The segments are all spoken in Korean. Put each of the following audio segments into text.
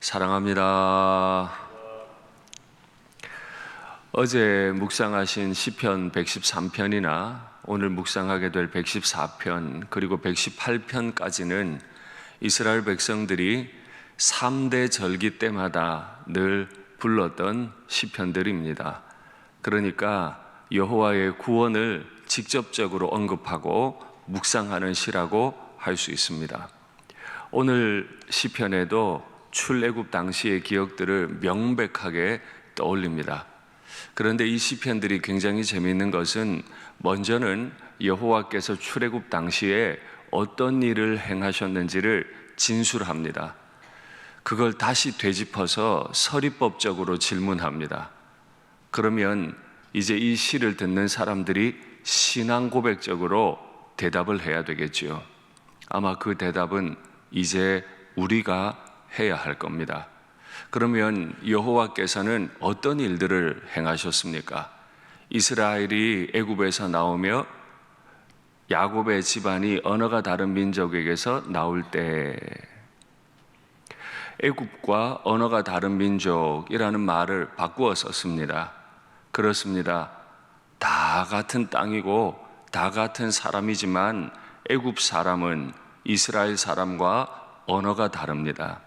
사랑합니다. 어제 묵상하신 시편 113편이나 오늘 묵상하게 될 114편 그리고 118편까지는 이스라엘 백성들이 3대 절기 때마다 늘 불렀던 시편들입니다. 그러니까 여호와의 구원을 직접적으로 언급하고 묵상하는 시라고 할 수 있습니다. 오늘 시편에도 출애굽 당시의 기억들을 명백하게 떠올립니다. 그런데 이 시편들이 굉장히 재미있는 것은 먼저는 여호와께서 출애굽 당시에 어떤 일을 행하셨는지를 진술합니다. 그걸 다시 되짚어서 서리법적으로 질문합니다. 그러면 이제 이 시를 듣는 사람들이 신앙 고백적으로 대답을 해야 되겠지요. 아마 그 대답은 이제 우리가 해야 할 겁니다. 그러면 여호와께서는 어떤 일들을 행하셨습니까? 이스라엘이 애굽에서 나오며 야곱의 집안이 언어가 다른 민족에게서 나올 때 애굽과 언어가 다른 민족이라는 말을 바꾸어 썼습니다. 그렇습니다. 다 같은 땅이고 다 같은 사람이지만 애굽 사람은 이스라엘 사람과 언어가 다릅니다.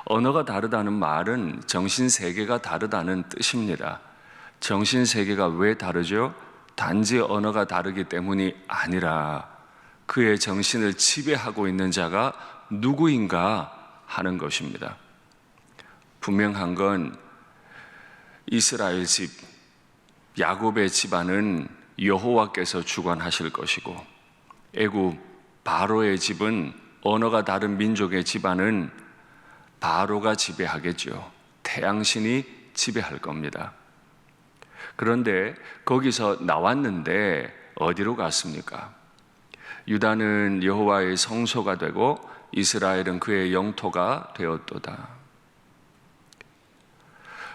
언어가 다르다는 말은 정신세계가 다르다는 뜻입니다. 정신세계가 왜 다르죠? 단지 언어가 다르기 때문이 아니라 그의 정신을 지배하고 있는 자가 누구인가 하는 것입니다. 분명한 건 이스라엘 집, 야곱의 집안은 여호와께서 주관하실 것이고 애굽 바로의 집은 언어가 다른 민족의 집안은 바로가 지배하겠죠. 태양신이 지배할 겁니다. 그런데 거기서 나왔는데 어디로 갔습니까? 유다는 여호와의 성소가 되고 이스라엘은 그의 영토가 되었도다.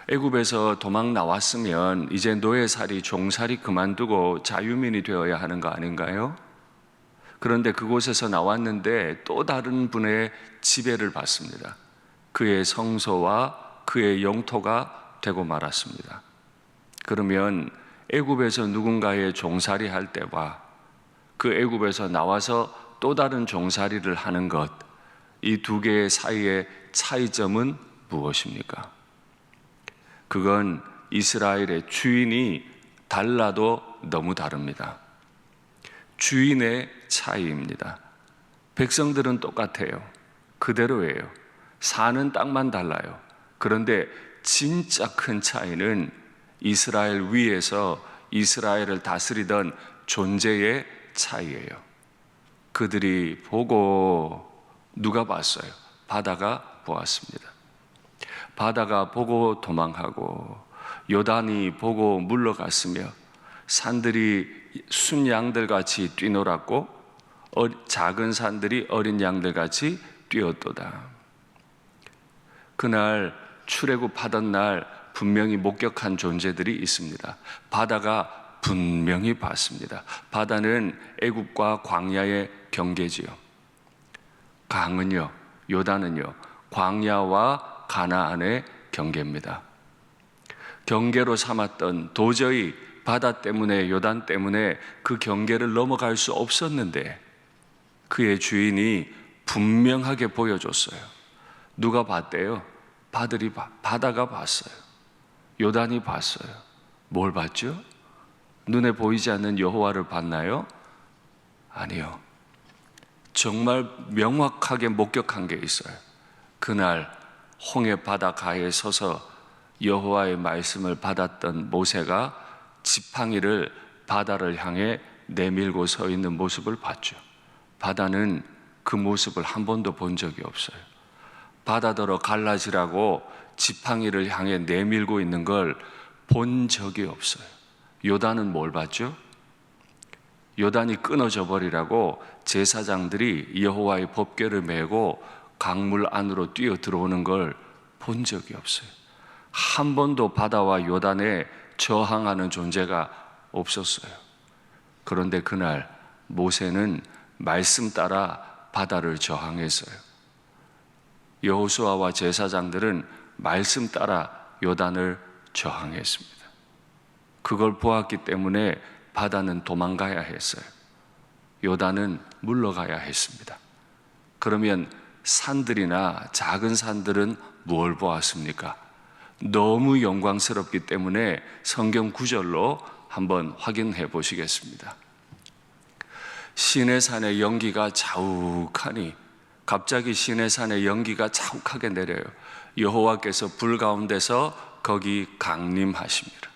애굽에서 도망 나왔으면 이제 노예살이 종살이 그만두고 자유민이 되어야 하는 거 아닌가요? 그런데 그곳에서 나왔는데 또 다른 분의 지배를 받습니다. 그의 성소와 그의 영토가 되고 말았습니다. 그러면 애굽에서 누군가의 종살이 할 때와 그 애굽에서 나와서 또 다른 종살이를 하는 것, 이 두 개의 사이의 차이점은 무엇입니까? 그건 이스라엘의 주인이 달라도 너무 다릅니다. 주인의 차이입니다. 백성들은 똑같아요. 그대로예요. 사는 땅만 달라요. 그런데 진짜 큰 차이는 이스라엘 위에서 이스라엘을 다스리던 존재의 차이예요. 그들이 보고 누가 봤어요? 바다가 보았습니다. 바다가 보고 도망하고 요단이 보고 물러갔으며 산들이 순양들같이 뛰놀았고 작은 산들이 어린 양들같이 뛰었도다. 그날 출애굽하던 날 분명히 목격한 존재들이 있습니다. 바다가 분명히 봤습니다. 바다는 애굽과 광야의 경계지요. 강은요, 요단은요, 광야와 가나안의 경계입니다. 경계로 삼았던 도저히 바다 때문에 요단 때문에 그 경계를 넘어갈 수 없었는데 그의 주인이 분명하게 보여줬어요. 누가 봤대요? 바다가 봤어요. 요단이 봤어요. 뭘 봤죠? 눈에 보이지 않는 여호와를 봤나요? 아니요. 정말 명확하게 목격한 게 있어요. 그날 홍해 바다 가에 서서 여호와의 말씀을 받았던 모세가 지팡이를 바다를 향해 내밀고 서 있는 모습을 봤죠. 바다는 그 모습을 한 번도 본 적이 없어요. 바다더러 갈라지라고 지팡이를 향해 내밀고 있는 걸 본 적이 없어요. 요단은 뭘 봤죠? 요단이 끊어져 버리라고 제사장들이 여호와의 법궤를 메고 강물 안으로 뛰어 들어오는 걸 본 적이 없어요. 한 번도 바다와 요단에 저항하는 존재가 없었어요. 그런데 그날 모세는 말씀 따라 바다를 저항했어요. 여호수아와 제사장들은 말씀 따라 요단을 저항했습니다. 그걸 보았기 때문에 바다는 도망가야 했어요. 요단은 물러가야 했습니다. 그러면 산들이나 작은 산들은 무엇을 보았습니까? 너무 영광스럽기 때문에 성경 구절로 한번 확인해 보시겠습니다. 시내산의 연기가 자욱하니, 갑자기 시내산의 연기가 자욱하게 내려요. 여호와께서 불 가운데서 거기 강림하십니다.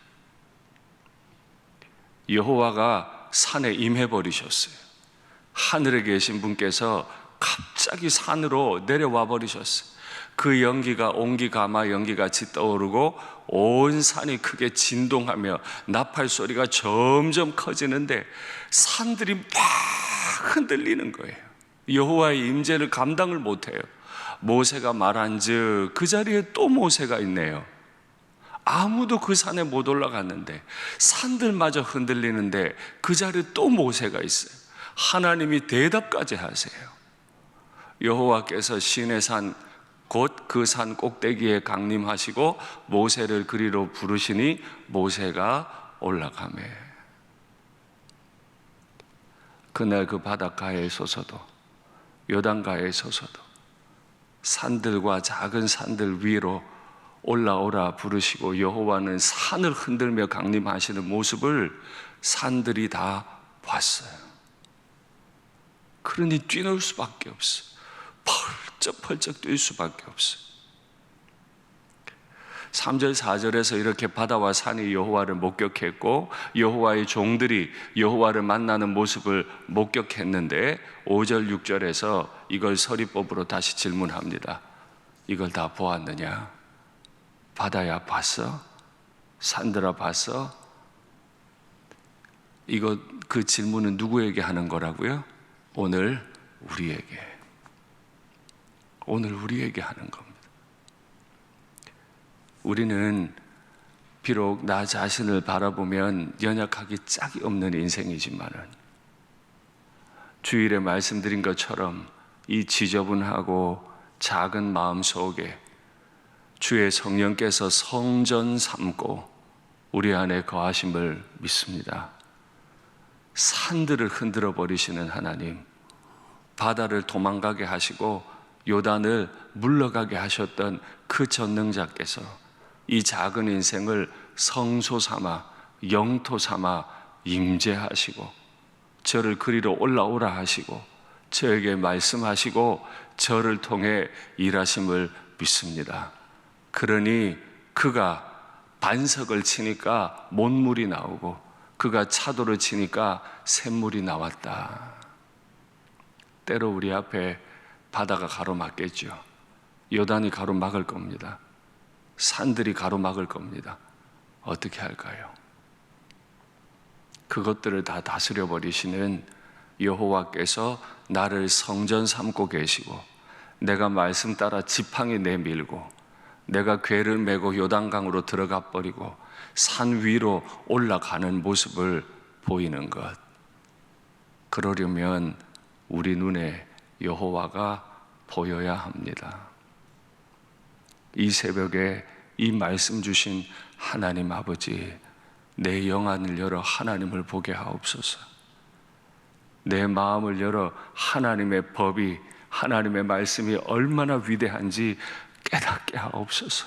여호와가 산에 임해버리셨어요. 하늘에 계신 분께서 갑자기 산으로 내려와 버리셨어요. 그 연기가 온기가마 연기같이 떠오르고 온 산이 크게 진동하며 나팔 소리가 점점 커지는데 산들이 막 흔들리는 거예요. 여호와의 임재를 감당을 못해요. 모세가 말한즉 그 자리에 또 모세가 있네요. 아무도 그 산에 못 올라갔는데 산들마저 흔들리는데 그 자리에 또 모세가 있어요. 하나님이 대답까지 하세요. 여호와께서 시내산 곧 그 산 꼭대기에 강림하시고 모세를 그리로 부르시니 모세가 올라가매. 그날 그 바닷가에 서서도 요단가에 서서도 산들과 작은 산들 위로 올라오라 부르시고 여호와는 산을 흔들며 강림하시는 모습을 산들이 다 봤어요. 그러니 뛰놀 수밖에 없어요. 펄쩍펄쩍 뛸 수밖에 없어요. 3절 4절에서 이렇게 바다와 산이 여호와를 목격했고 여호와의 종들이 여호와를 만나는 모습을 목격했는데 5절 6절에서 이걸 서리법으로 다시 질문합니다. 이걸 다 보았느냐? 바다야 봤어? 산들아 봤어? 그 질문은 누구에게 하는 거라고요? 오늘 우리에게 하는 겁니다. 우리는 비록 나 자신을 바라보면 연약하기 짝이 없는 인생이지만은 주일에 말씀드린 것처럼 이 지저분하고 작은 마음 속에 주의 성령께서 성전 삼고 우리 안에 거하심을 믿습니다. 산들을 흔들어 버리시는 하나님, 바다를 도망가게 하시고 요단을 물러가게 하셨던 그 전능자께서 이 작은 인생을 성소 삼아 영토 삼아 임재하시고 저를 그리로 올라오라 하시고 저에게 말씀하시고 저를 통해 일하심을 믿습니다. 그러니 그가 반석을 치니까 못물이 나오고 그가 차도를 치니까 샘물이 나왔다. 때로 우리 앞에 바다가 가로막겠죠. 요단이 가로막을 겁니다. 산들이 가로막을 겁니다. 어떻게 할까요? 그것들을 다 다스려 버리시는 여호와께서 나를 성전 삼고 계시고 내가 말씀 따라 지팡이 내밀고 내가 궤를 메고 요단강으로 들어가 버리고 산 위로 올라가는 모습을 보이는 것. 그러려면 우리 눈에 여호와가 보여야 합니다. 이 새벽에 이 말씀 주신 하나님 아버지, 내 영안을 열어 하나님을 보게 하옵소서. 내 마음을 열어 하나님의 법이, 하나님의 말씀이 얼마나 위대한지 깨닫게 하옵소서.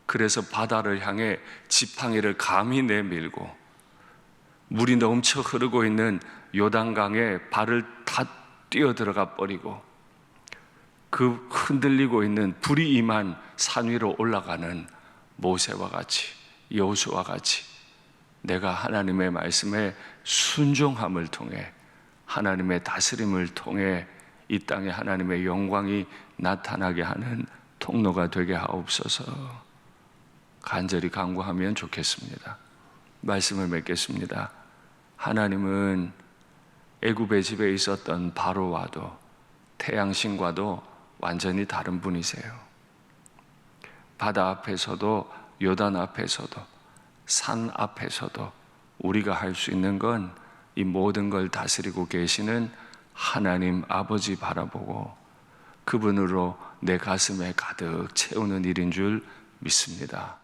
그래서 바다를 향해 지팡이를 감히 내밀고 물이 넘쳐 흐르고 있는 요단강에 발을 다 뛰어 들어가 버리고 그 흔들리고 있는 불이 임한 산 위로 올라가는 모세와 같이 여호수아와 같이 내가 하나님의 말씀에 순종함을 통해 하나님의 다스림을 통해 이 땅에 하나님의 영광이 나타나게 하는 통로가 되게 하옵소서. 간절히 간구하면 좋겠습니다. 말씀을 맺겠습니다. 하나님은 애굽의 집에 있었던 바로와도 태양신과도 완전히 다른 분이세요. 바다 앞에서도 요단 앞에서도 산 앞에서도 우리가 할 수 있는 건 이 모든 걸 다스리고 계시는 하나님 아버지 바라보고 그분으로 내 가슴에 가득 채우는 일인 줄 믿습니다.